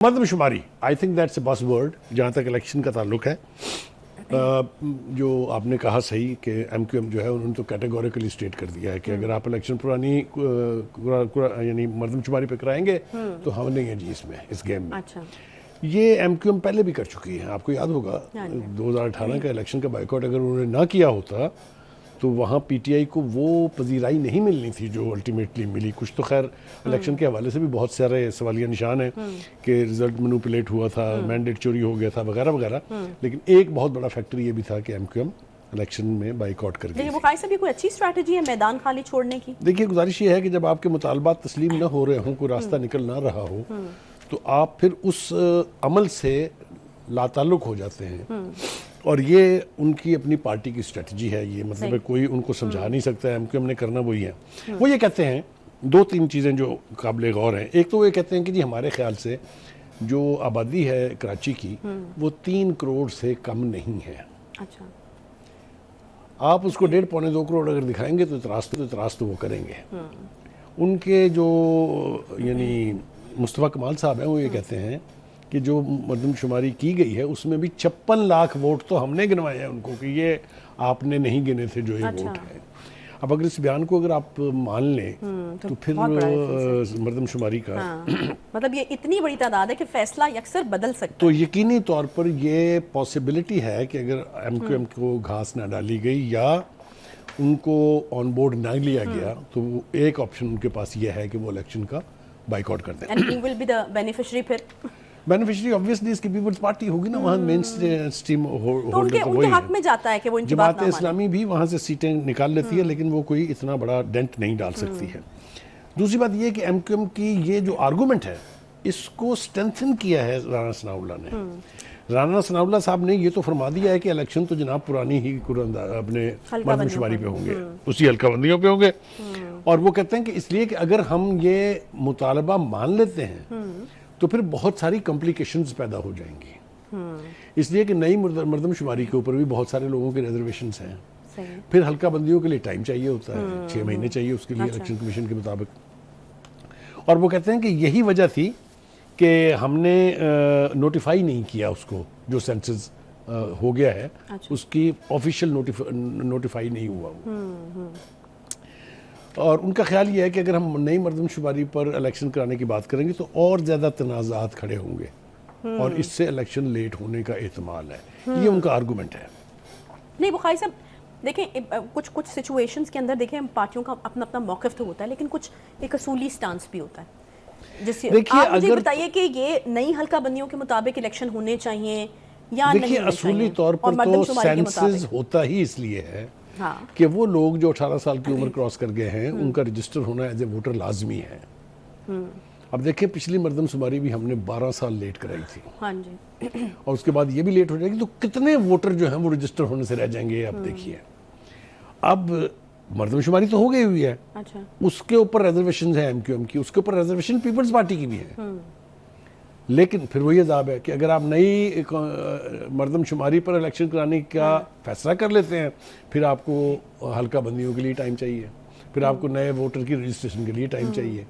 मर्दमशुमारी, I think that's a buzzword जहाँ तक election का ताल्लुक है। जो आपने कहा सही कि एमक्यूएम जो है उन्होंने तो कैटेगोरिकली स्टेट कर दिया है कि अगर आप इलेक्शन पुरानी यानी मर्दमशुमारी पे कराएंगे तो हम नहीं है जी इसमें, इस गेम में। अच्छा। ये एमक्यूएम पहले भी कर चुकी है, आपको याद होगा 2018 का इलेक्शन का बाइकॉट अगर उन्होंने ना किया होता तो वहाँ पीटीआई को वो पजीराई नहीं मिलनी थी जो अल्टीमेटली मिली। कुछ तो खैर इलेक्शन के हवाले से भी बहुत सारे सवालिया निशान हैं कि रिजल्ट मैनिपुलेट हुआ था, मैंडेट चोरी हो गया था वगैरह वगैरह, लेकिन एक बहुत बड़ा फैक्टर ये भी था कि एमक्यूएम इलेक्शन में बाइकॉट कर गई। लेकिन बुखारी साहब, ये कोई अच्छी स्ट्रैटेजी है मैदान खाली छोड़ने की? देखिए, गुजारिश ये है कि जब आपके मुतालबात तस्लीम न हो रहे हों, कोई रास्ता निकल ना रहा हो, तो आप फिर उस अमल से लाताल्लुक हो जाते हैं। और ये उनकी अपनी पार्टी की स्ट्रेटजी है। ये मतलब है कोई उनको समझा नहीं सकता है, एमक्यूएम ने करना वही है। वो ये कहते हैं दो तीन चीज़ें जो काबिल गौर हैं। एक तो वो ये कहते हैं कि जी हमारे ख्याल से जो आबादी है कराची की वो 3 करोड़ से कम नहीं है। अच्छा। आप उसको 1.5-2 करोड़ अगर दिखाएंगे तो इतराज़ तो वो करेंगे। उनके जो यानी मुस्तफ़ा कमाल साहब हैं वो ये कहते हैं कि जो मर्दमशुमारी की गई है उसमें भी 56 लाख वोट तो हमने गिनवाए हैं उनको, कि ये आपने नहीं गिने थे जो ये अच्छा। वोट है। अब अगर इस बयान को अगर आप मान लें तो फिर मर्दमशुमारी का मतलब ये इतनी बड़ी तादाद है कि फैसला यकसर बदल सकता है। तो यकीनी तौर पर ये पॉसिबिलिटी है कि अगर एमक्यूएम को घास ना डाली गई या उनको ऑन बोर्ड ना लिया गया तो एक ऑप्शन उनके पास ये है कि वो इलेक्शन का बाइकआउट कर दें। And who will be the beneficiary फिर? बेनिफिशियरी ऑब्वियसली इसकी पीपल्स पार्टी होगी ना, वहाँ मेन स्ट्रीम होल्डर तो उनके हक में जाता है कि वो इनकी बात ना माने। इस्लामी भी वहाँ से सीटें निकाल लेती है, लेकिन वो कोई इतना बड़ा डेंट नहीं डाल सकती है। दूसरी बात ये कि एमक्यूएम की ये जो आर्गूमेंट है इसको स्ट्रेंथन किया है राना सनाउल्लाह ने। राना सनाउल्लाह साहब ने ये तो फरमा दिया है कि इलेक्शन तो जनाब पुरानी ही अपने मर्दमशुमारी पे होंगे, उसी हल्का बंदियों पे होंगे। और वो कहते हैं कि इसलिए कि अगर हम ये मुतालबा मान लेते हैं तो फिर बहुत सारी कॉम्प्लिकेशंस पैदा हो जाएंगी। इसलिए कि नई मर्दमशुमारी के ऊपर भी बहुत सारे लोगों के रिजर्वेशंस हैं। फिर हल्का बंदियों के लिए टाइम चाहिए होता है, 6 महीने चाहिए उसके लिए इलेक्शन कमीशन के मुताबिक। और वो कहते हैं कि यही वजह थी कि हमने नोटिफाई नहीं किया उसको, जो सेंसस हो गया है उसकी ऑफिशियल नोटिफाई नहीं हुआ वो। और उनका ख्याल ये है कि अगर हम नई मर्दमशुमारी पर इलेक्शन कराने की बात करेंगे तो और ज़्यादा तनाज़ात खड़े होंगे और इससे इलेक्शन लेट होने का एहतमाल है। ये उनका आर्गूमेंट है। नहीं बुखारी साहब, देखें कुछ सिचुएशंस के अंदर देखें पार्टियों का अपना अपना मौक़िफ़ तो होता है, लेकिन कुछ एक असूली स्टांस भी होता है। जैसे आप मुझे बताइए कि ये नई हल्का बंदियों के मुताबिक इलेक्शन होने चाहिए या नहीं? देखिए, असूली तौर पर तो सेंसस होता ही इसलिए है कि वो लोग जो 18 साल की उम्र क्रॉस कर गए हैं उनका रजिस्टर होना एज ए वोटर लाजमी है। अब देखिए, पिछली मर्दमशुमारी भी हमने 12 साल लेट कराई थी। हाँ जी। और उसके बाद ये भी लेट हो जाएगी, तो कितने वोटर जो हैं वो रजिस्टर होने से रह जाएंगे। अब देखिए, अब मर्दमशुमारी तो हो गई हुई है। अच्छा। उसके ऊपर रिजर्वेशन है एमक्यूएम की, उसके ऊपर रिजर्वेशन पीपल्स पार्टी की भी है। लेकिन फिर वही अजाब है कि अगर आप नई मर्दमशुमारी पर इलेक्शन कराने का फैसला कर लेते हैं फिर आपको हल्का बंदियों के लिए टाइम चाहिए, फिर आपको नए वोटर की रजिस्ट्रेशन के लिए टाइम चाहिए।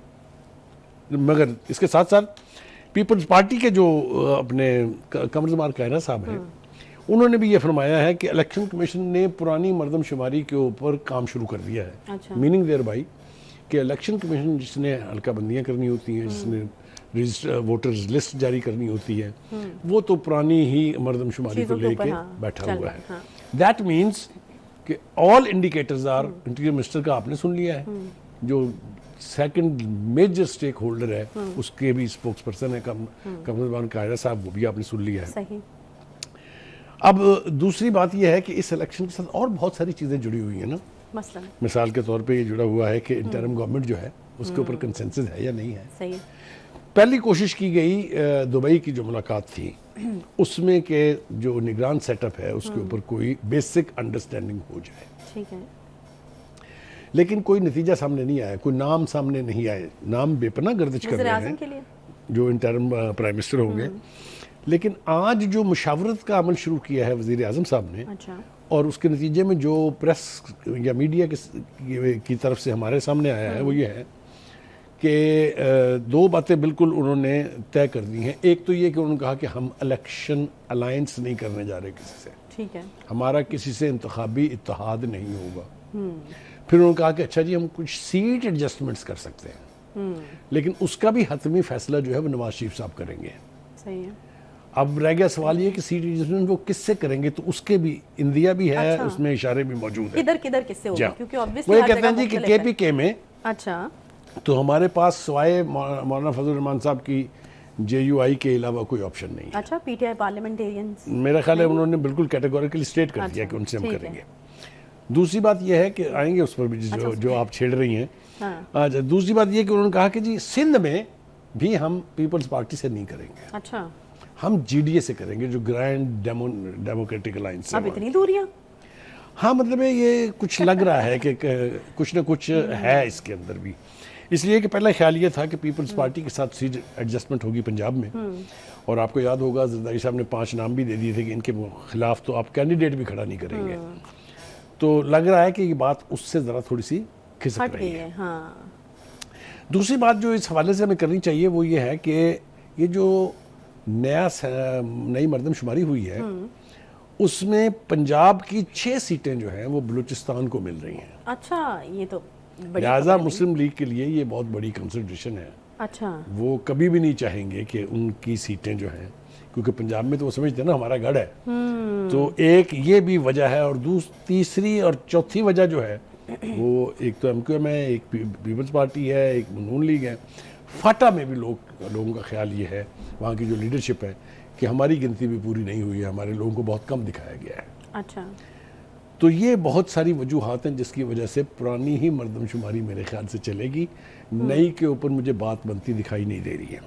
मगर इसके साथ साथ पीपल्स पार्टी के जो अपने कमरजमान कायरा साहब हैं उन्होंने भी ये फरमाया है कि इलेक्शन कमीशन ने पुरानी मर्दमशुमारी के ऊपर काम शुरू कर दिया है। अच्छा। मीनिंग देयर बाई कि इलेक्शन कमीशन जिसने हल्का बंदियाँ करनी होती हैं, जिसने वोटर्स लिस्ट जारी करनी होती है, वो तो पुरानी ही मर्दमशुमारी को लेके बैठा हुआ है। दैट मीन्स कि all indicators are, interior minister का आपने सुन लिया है, जो सेकंड मेजर स्टेक होल्डर है उसके भी स्पोक्स पर्सन है कमरजमान कायरा साहब, वो भी आपने सुन लिया है। सही। अब दूसरी बात यह है कि इस इलेक्शन के साथ और बहुत सारी चीज़ें जुड़ी हुई हैं ना। मसलन मिसाल के तौर पे ये जुड़ा हुआ है कि इंटरिम गवर्नमेंट जो है उसके ऊपर कंसेंसस है या नहीं है। सही। पहली कोशिश की गई दुबई की जो मुलाकात थी उसमें के जो निगरान सेटअप है उसके ऊपर कोई बेसिक अंडरस्टैंडिंग हो जाए। ठीक है। लेकिन कोई नतीजा सामने नहीं आया, कोई नाम सामने नहीं आए। नाम बेपना गर्दिश कर रहे हैं जो इंटरिम प्राइम मिनिस्टर होंगे। लेकिन आज जो मुशावरत का अमल शुरू किया है वज़ीर आज़म साहब ने, अच्छा। और उसके नतीजे में जो प्रेस या मीडिया की तरफ से हमारे सामने आया है वो ये है कि दो बातें बिल्कुल उन्होंने तय कर दी हैं। एक तो ये कि उन्होंने कहा कि हम इलेक्शन अलायंस नहीं करने जा रहे किसी से, ठीक है, हमारा किसी से इंतखाबी इत्तेहाद नहीं होगा। फिर उन्होंने कहा कि अच्छा जी हम कुछ सीट एडजस्टमेंट्स कर सकते हैं, लेकिन उसका भी हतमी फैसला जो है वो नवाज शरीफ साहब करेंगे। सही है। अब रह गया सवाल ये कि सीट एडजस्टमेंट वो किससे करेंगे, तो उसके भी इंदिया भी है, अच्छा। उसमें इशारे भी मौजूद है। किधर किधर किससे होगा, क्योंकि वो ऑब्वियसली ये कहते हैं जी कि केपीके में अच्छा तो हमारे पास सिवाय मौलाना फजल रहमान साहब की जेयूआई के अलावा कोई ऑप्शन नहीं है। अच्छा, पीटीआई पार्लियामेंटेरियंस, मेरा ख्याल है उन्होंने बिल्कुल कैटेगोरिकली स्टेट कर दिया कि उनसे हम करेंगे। दूसरी बात यह है कि आएंगे उस पर भी जो आप छेड़ रही हैं। अच्छा, दूसरी बात यह कि उन्होंने कहा कि जी सिंध में भी हम पीपल्स पार्टी से नहीं करेंगे, अच्छा हम जीडीए से करेंगे, जो ग्रैंड डेमोक्रेटिक अलायंस अब इतनी दूरियां। हाँ, मतलब ये कुछ लग रहा है कि कुछ ना कुछ है इसके अंदर भी। इसलिए कि पहला ख्याल ये था कि पीपल्स पार्टी के साथ सीट एडजस्टमेंट होगी पंजाब में, और आपको याद होगा जरदारी साहब ने 5 नाम भी दे दिए थे कि इनके खिलाफ तो आप कैंडिडेट भी खड़ा नहीं करेंगे। तो लग रहा है कि ये बात उससे ज़रा थोड़ी सी खिसक रही है। हाँ। दूसरी बात जो इस हवाले से हमें करनी चाहिए वो ये है कि ये जो नई मरदमशुमारी हुई है उसमें पंजाब की 6 सीटें जो हैं वो बलूचिस्तान को मिल रही हैं। अच्छा, ये तो बड़ी लिहाजा खबर है। मुस्लिम लीग के लिए ये बहुत बड़ी कंसिडरेशन है। अच्छा, वो कभी भी नहीं चाहेंगे कि उनकी सीटें जो हैं, क्योंकि पंजाब में तो वो समझते हैं ना हमारा गढ़ है। तो एक ये भी वजह है, और तीसरी और चौथी वजह जो है वो एक तो एमक्यूएम है, एक पीपल्स पार्टी है, एक नून लीग है। फाटा में भी लोगों का ख्याल ये है, वहाँ की जो लीडरशिप है, कि हमारी गिनती भी पूरी नहीं हुई है, हमारे लोगों को बहुत कम दिखाया गया है। अच्छा, तो ये बहुत सारी वजूहात हैं जिसकी वजह से पुरानी ही मरदमशुमारी मेरे ख्याल से चलेगी, नई के ऊपर मुझे बात बनती दिखाई नहीं दे रही है।